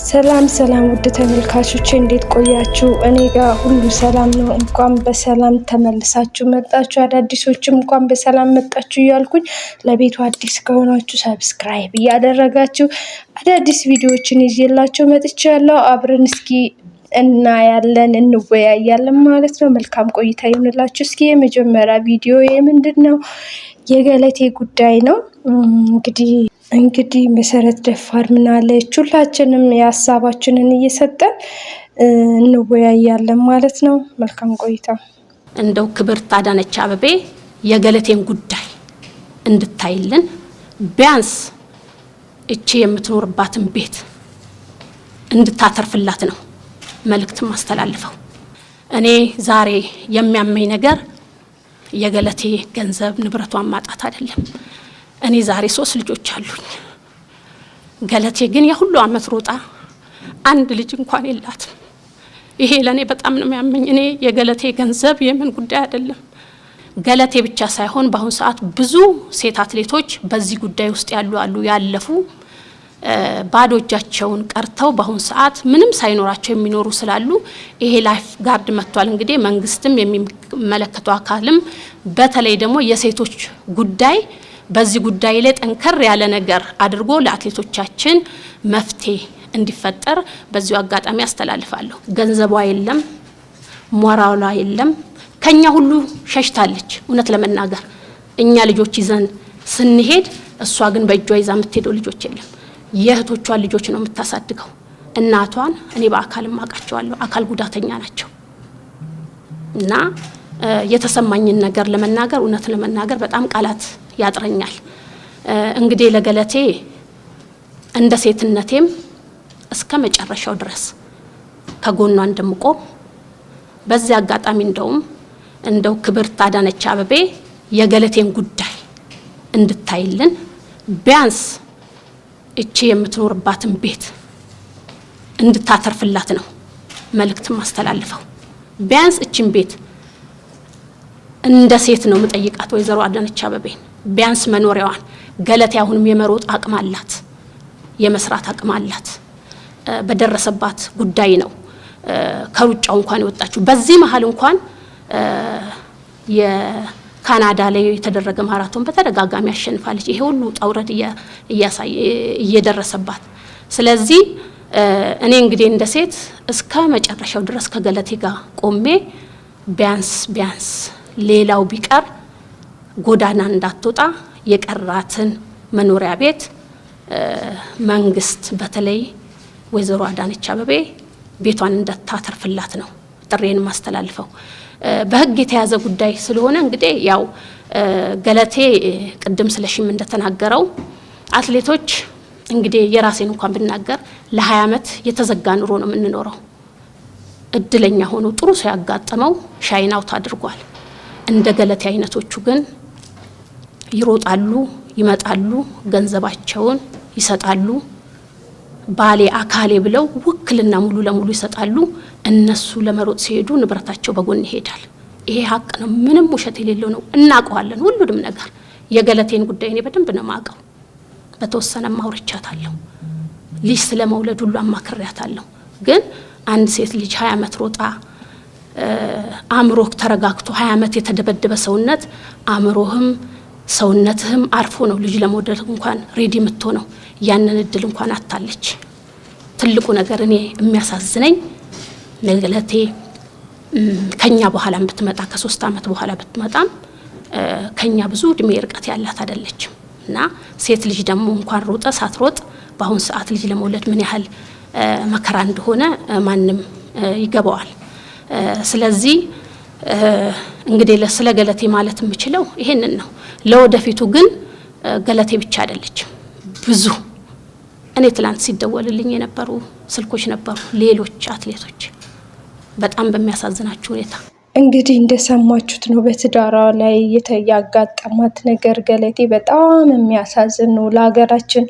ሰላም ውድ ተመልካቾች እንዴት ቆያችሁ? እኔ ጋር ሁሉ ሰላም ነው። እንኳን በሰላም ተመልሳችሁ መጣችሁ። አዳዲሶችም እንኳን በሰላም መጣችሁ እያልኩኝ ለቤቱ አዲስ ከሆናችሁ ሰብስክራይብ እያደረጋችሁ አዳዲስ ቪዲዮዎችን ይዤላችሁ መጥቻለሁ። አብረን እስኪ እናያለን እንወያያለን ማለት ነው። መልካም ቆይታ ይሁንላችሁ። እስኪ የመጀመሪያ ቪዲዮ ምንድነው? የገለቴ ጉዳይ ነው። እንግዲህ መሰረት ደፋር ምን አለች? ሁላችንም የሀሳባችንን እየሰጠን እንወያያለን ማለት ነው። መልካም ቆይታ። እንደው ክብርት አዳነች አቤቤ የገለቴን ጉዳይ እንድታይልን ቢያንስ እቺ የምትኖርባትን ቤት እንድታተርፍላት ነው መልእክት ማስተላልፈው። እኔ ዛሬ የሚያመኝ ነገር የገለቴ ገንዘብ ንብረቷን ማጣት አይደለም። እኔ ዛሬ 3 ልጆች አሉኝ። ገለቴ ግን የሁሉ አመት ሮጣ አንድ ልጅ እንኳን የላትም። ይሄ ለኔ በጣም ነው የሚያመኝ። እኔ የገለቴ ገንዘብ የምን ጉዳይ አይደለም። ገለቴ ብቻ ሳይሆን በአሁን ሰዓት ብዙ ሴት አትሌቶች በዚህ ጉዳይ ውስጥ ያለፉ ባዶ እጃቸውን ቀርተው በአሁን ሰዓት ምንም ሳይኖራቸው የሚኖሩ ስላሉ ይሄ ላይፍ ጋርድ መጥቷል። እንግዲህ መንግስትም የሚመለከተው አካልም በተለይ ደግሞ የሴቶች ጉዳይ በዚህ ጉዳይ ላይ ጠንከር ያለ ነገር አድርጎ ለአትሌቶቻችን መፍትሄ እንዲፈጠር በዚሁ አጋጣሚ አስተላልፋለሁ። ገንዘቧ የለም፣ ሞራሏ የለም፣ ከኛ ሁሉ ሸሽታለች። እውነት ለመናገር እኛ ልጆች ይዘን ስንሄድ እሷ ግን በእጇ ይዛ የምትሄደው ልጆች የለም። የእህቶቿን ልጆች ነው የምታሳድገው። እናቷን እኔ በአካልም አውቃቸዋለሁ፣ አካል ጉዳተኛ ናቸው። እና የተሰማኝን ነገር ለመናገር እውነት ለመናገር በጣም ቃላት ያጥረኛል። እንግዲህ ለገለቴ እንደ ሴትነቴም እስከ መጨረሻው ድረስ ከጎኗ እንደምቆም በዚህ አጋጣሚ እንደው ክብርት አዳነች አቤቤ የገለቴን ጉዳይ እንድታይልን ቢያንስ እቺ የምትኖርባትን ቤት እንድታተርፍላት ነው መልእክት ማስተላልፈው። ቢያንስ እቺን ቤት እንደ ሴት ነው መጠይቃት ወይዘሮ አዳነች አቤቤን ቢያንስ መኖሪያዋን። ገለቴ አሁንም የመሮጥ አቅም አላት፣ የመስራት አቅም አላት። በደረሰባት ጉዳይ ነው ከሩጫው እንኳን የወጣችው። በዚህ መሀል እንኳን የካናዳ ላይ የተደረገ ማራቶን በተደጋጋሚ አሸንፋለች። ይሄ ሁሉ ጣውረድ እየደረሰባት። ስለዚህ እኔ እንግዲህ እንደ ሴት እስከ መጨረሻው ድረስ ከገለቴ ጋር ቆሜ ቢያንስ ሌላው ቢቀር ጎዳና እንዳትወጣ የቀራትን መኖሪያ ቤት መንግስት በተለይ ወይዘሮ አዳነች አቤቤ ቤቷን እንድታተርፍላት ነው ጥሬን ማስተላልፈው። በህግ የተያዘ ጉዳይ ስለሆነ እንግዲህ ያው ገለቴ ቅድም ስለሽም እንደተናገረው አትሌቶች እንግዲህ የራሴን እንኳን ብናገር ለ20 አመት የተዘጋ ኑሮ ነው የምንኖረው። እድለኛ ሆኖ ጥሩ ሰው ያጋጠመው ሻይን አውት አድርጓል። እንደ ገለቴ አይነቶቹ ግን ይሮጣሉ፣ ይመጣሉ፣ ገንዘባቸውን ይሰጣሉ፣ ባሌ አካሌ ብለው ውክልና ሙሉ ለሙሉ ይሰጣሉ። እነሱ ለመሮጥ ሲሄዱ ንብረታቸው በጎን ይሄዳል። ይሄ ሀቅ ነው፣ ምንም ውሸት የሌለው ነው። እናውቀዋለን ሁሉንም ነገር። የገለቴን ጉዳይ እኔ በደንብ ነው የማውቀው። በተወሰነ ማውርቻታለሁ። ልጅ ስለመውለድ ሁሉ አማክሬያታለሁ። ግን አንድ ሴት ልጅ 20 አመት ሮጣ አእምሮህ ተረጋግቶ 20 አመት የተደበደበ ሰውነት አእምሮህም ሰውነትህም አርፎ ነው ልጅ ለመውለድ እንኳን ሬዲ የምትሆነው። ያንን እድል እንኳን አታለች። ትልቁ ነገር እኔ የሚያሳዝነኝ ገለቴ ከኛ በኋላ ብትመጣ ከ3 አመት በኋላ ብትመጣም ከኛ ብዙ እድሜ ርቀት ያላት አይደለችም። እና ሴት ልጅ ደግሞ እንኳን ሮጠ ሳትሮጥ በአሁን ሰዓት ልጅ ለመውለድ ምን ያህል መከራ እንደሆነ ማንም ይገባዋል። ስለዚህ እንግዲህ ስለ ገለቴ ማለት የምችለው ይሄንን ነው። ለወደፊቱ ግን ገለቴ ብቻ አይደለችም፣ ብዙ እኔ ትላንት ሲደወልልኝ የነበሩ ስልኮች ነበሩ ሌሎች አትሌቶች በጣም በሚያሳዝናችሁ ሁኔታ እንግዲህ እንደሰማችሁት ነው በትዳሯ ላይ ያጋጠማት ነገር ገለቴ በጣም የሚያሳዝን ነው። ለሀገራችን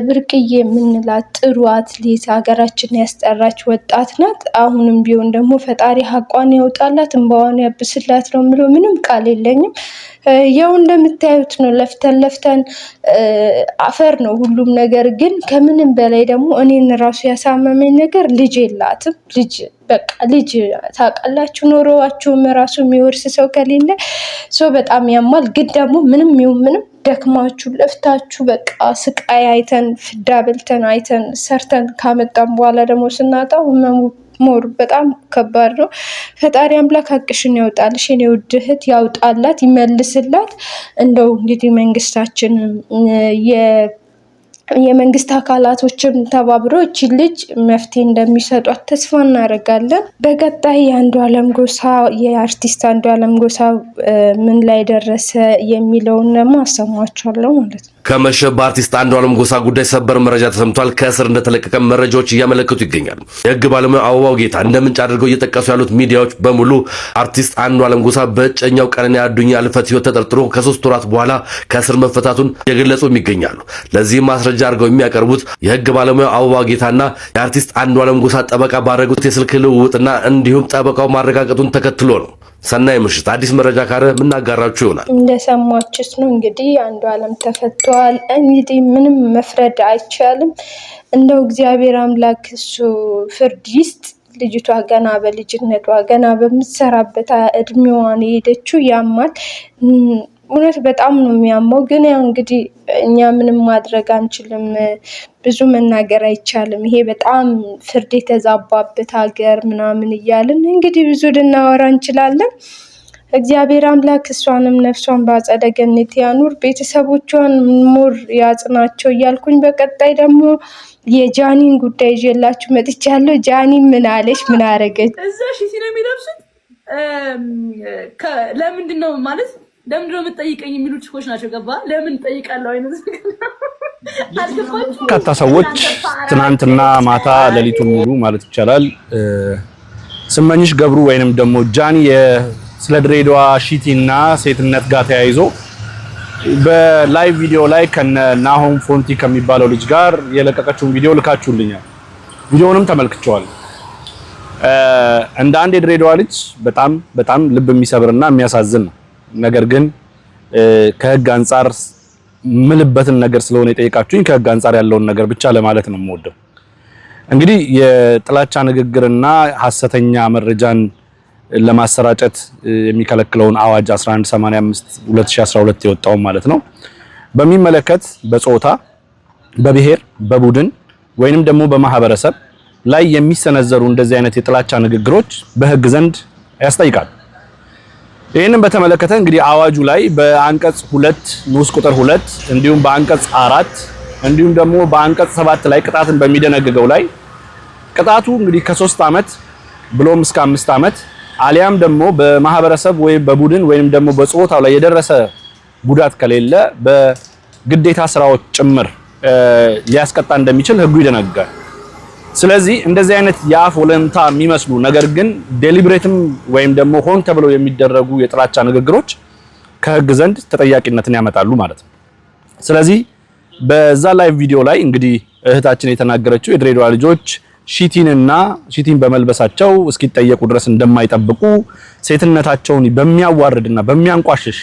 ብርቅዬ የምንላት ጥሩ አትሌት ሀገራችን ያስጠራች ወጣት ናት። አሁንም ቢሆን ደግሞ ፈጣሪ ሀቋን ያውጣላት እንባዋን ያብስላት ነው የምለው። ምንም ቃል የለኝም። ያው እንደምታዩት ነው ለፍተን አፈር ነው ሁሉም ነገር። ግን ከምንም በላይ ደግሞ እኔን ራሱ ያሳመመኝ ነገር ልጅ የላትም። በቃ ልጅ ታውቃላችሁ ኖሮዋችሁም ራሱ የሚወርስ ሰው ከሌለ ሰው በጣም ያማል። ግን ደግሞ ምንም ይሁን ምንም ደክማችሁ ለፍታችሁ በቃ ስቃይ አይተን ፍዳ በልተን አይተን ሰርተን ካመጣን በኋላ ደግሞ ስናጣው ሞር በጣም ከባድ ነው። ፈጣሪ አምላክ ሀቅሽን ያውጣልሽ የኔ ውድ እህት፣ ያውጣላት፣ ይመልስላት። እንደው እንግዲህ መንግስታችን የመንግስት አካላቶችም ተባብሮ እቺ ልጅ መፍትሄ እንደሚሰጧት ተስፋ እናደርጋለን። በቀጣይ የአርቲስት አንዷለም ጎሳ ምን ላይ ደረሰ የሚለውን ደግሞ አሰማችኋለሁ ማለት ነው። ከመሸ በአርቲስት አንዷለም ጎሳ ጉዳይ ሰበር መረጃ ተሰምቷል። ከእስር እንደተለቀቀ መረጃዎች እያመለከቱ ይገኛሉ። የህግ ባለሙያ አበባው ጌታ እንደ ምንጭ አድርገው እየጠቀሱ ያሉት ሚዲያዎች በሙሉ አርቲስት አንዷለም ጎሳ በእጮኛው ቀነኒ አዱኛ ህልፈት ህይወት ተጠርጥሮ ከ3 ወራት በኋላ ከእስር መፈታቱን የገለጹ ይገኛሉ። ለዚህም ማስረጃ አድርገው የሚያቀርቡት የህግ ባለሙያ አበባው ጌታና የአርቲስት አንዷለም ጎሳ ጠበቃ ባደረጉት የስልክ ልውውጥና እንዲሁም ጠበቃው ማረጋገጡን ተከትሎ ነው። ሰናይ ምሽት። አዲስ መረጃ ካረ ምናጋራችሁ ይሆናል። እንደሰማችሁት ነው እንግዲህ አንዷለም ተፈቷል። እንግዲህ ምንም መፍረድ አይቻልም። እንደው እግዚአብሔር አምላክ እሱ ፍርድ ይስጥ። ልጅቷ ገና በልጅነቷ ገና በምትሰራበት እድሜዋን የሄደችው ያማል። እውነት በጣም ነው የሚያመው። ግን ያው እንግዲህ እኛ ምንም ማድረግ አንችልም፣ ብዙ መናገር አይቻልም። ይሄ በጣም ፍርድ የተዛባበት ሀገር ምናምን እያልን እንግዲህ ብዙ ልናወራ እንችላለን። እግዚአብሔር አምላክ እሷንም ነፍሷን በአጸደ ገነት ያኑር፣ ቤተሰቦቿን ሞር ያጽናቸው እያልኩኝ በቀጣይ ደግሞ የጃኒን ጉዳይ ይዤላችሁ መጥቻለሁ። ጃኒ ምን አለች? ምን አረገች? እዛ ሺቲ ነው የሚለብሱት። ለምንድን ነው ማለት ለምንድን ነው የምትጠይቀኝ የሚሉ ችኮች ናቸው። ገባ? ለምን ጠይቃለሁ አይነት በርካታ ሰዎች ትናንትና ማታ ሌሊቱን ሙሉ ማለት ይቻላል ስመኝሽ ገብሩ ወይንም ደግሞ ጃኒ ስለ ድሬዳዋ ሺቲና ሴትነት ጋር ተያይዞ በላይቭ ቪዲዮ ላይ ከነ ናሆም ፎንቲ ከሚባለው ልጅ ጋር የለቀቀችውን ቪዲዮ ልካችሁልኛል። ቪዲዮውንም ተመልክቼዋለሁ። እንደ አንድ የድሬዳዋ ልጅ በጣም ልብ የሚሰብርና የሚያሳዝን ነው። ነገር ግን ከህግ አንፃር ምልበትን ነገር ስለሆነ የጠየቃችሁኝ ከህግ አንፃር ያለውን ነገር ብቻ ለማለት ነው የምወደው። እንግዲህ የጥላቻ ንግግርና ሐሰተኛ መረጃን ለማሰራጨት የሚከለክለውን አዋጅ 1185 2012 የወጣው ማለት ነው በሚመለከት በጾታ፣ በብሔር፣ በቡድን ወይንም ደግሞ በማህበረሰብ ላይ የሚሰነዘሩ እንደዚህ አይነት የጥላቻ ንግግሮች በህግ ዘንድ ያስጠይቃል። ይህንን በተመለከተ እንግዲህ አዋጁ ላይ በአንቀጽ 2 ንዑስ ቁጥር 2 እንዲሁም በአንቀጽ 4 እንዲሁም ደግሞ በአንቀጽ 7 ላይ ቅጣትን በሚደነግገው ላይ ቅጣቱ እንግዲህ ከ3 ዓመት ብሎም እስከ 5 ዓመት አሊያም ደግሞ በማህበረሰብ ወይ በቡድን ወይንም ደግሞ በጾታው ላይ የደረሰ ጉዳት ከሌለ በግዴታ ስራዎች ጭምር ሊያስቀጣ እንደሚችል ህጉ ይደነግጋል። ስለዚህ እንደዚህ አይነት የአፍ ወለምታ የሚመስሉ ነገር ግን ዴሊብሬትም ወይም ደግሞ ሆን ተብለው የሚደረጉ የጥላቻ ንግግሮች ከህግ ዘንድ ተጠያቂነትን ያመጣሉ ማለት ነው። ስለዚህ በዛ ላይቭ ቪዲዮ ላይ እንግዲህ እህታችን የተናገረችው የድሬዳዋ ልጆች ሺቲን በመልበሳቸው እስኪጠየቁ ድረስ እንደማይጠብቁ፣ ሴትነታቸውን በሚያዋርድና በሚያንቋሽሽ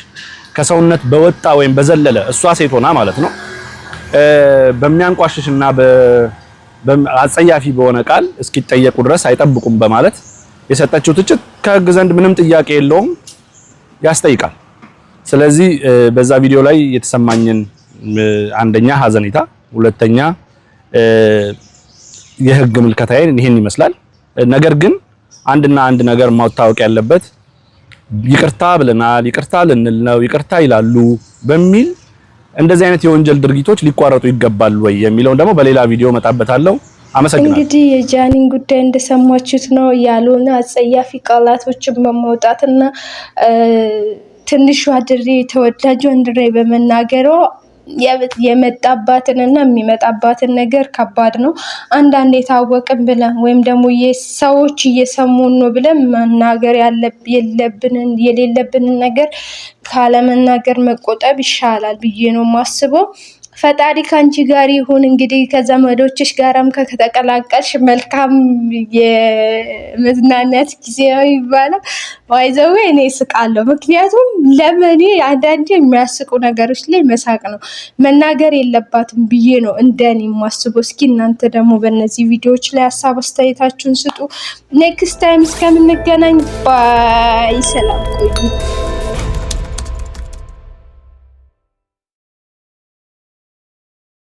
ከሰውነት በወጣ ወይም በዘለለ እሷ ሴት ሆና ማለት ነው በሚያንቋሽሽና አጸያፊ በሆነ ቃል እስኪጠየቁ ድረስ አይጠብቁም በማለት የሰጠችው ትችት ከህግ ዘንድ ምንም ጥያቄ የለውም፣ ያስጠይቃል። ስለዚህ በዛ ቪዲዮ ላይ የተሰማኝን አንደኛ ሀዘኔታ፣ ሁለተኛ የህግ ምልከታዬን ይሄን ይመስላል። ነገር ግን አንድ ነገር ማወቅ ያለበት ይቅርታ ብለናል፣ ይቅርታ ልንል ነው፣ ይቅርታ ይላሉ በሚል እንደዚህ አይነት የወንጀል ድርጊቶች ሊቋረጡ ይገባል ወይ የሚለውን ደግሞ በሌላ ቪዲዮ መጣበታለሁ። አመሰግናለሁ። እንግዲህ የጃኒን ጉዳይ እንደሰማችሁት ነው። ያልሆነ አጸያፊ ቃላቶችን በማውጣትና ትንሿ ድሬ ተወዳጇን ድሬ በመናገሯ የመጣባትንና የሚመጣባትን ነገር ከባድ ነው። አንዳንዴ ታወቅን ብለን ወይም ደግሞ ሰዎች እየሰሙን ነው ብለን መናገር የሌለብንን ነገር ካለመናገር መቆጠብ ይሻላል ብዬ ነው የማስበው። ፈጣሪ ካንቺ ጋር ይሁን። እንግዲህ ከዘመዶችሽ ጋራም ከተቀላቀልሽ መልካም የመዝናናት ጊዜ ነው ይባላል። ዋይዘው እኔ ስቃለሁ። ምክንያቱም ለምን አንዳንዴ የሚያስቁ ነገሮች ላይ መሳቅ ነው መናገር የለባትም ብዬ ነው እንደኔ የማስበው። እስኪ እናንተ ደግሞ በእነዚህ ቪዲዮዎች ላይ ሀሳብ አስተያየታችሁን ስጡ። ኔክስት ታይም እስከምንገናኝ ባይ፣ ሰላም ቆዩ።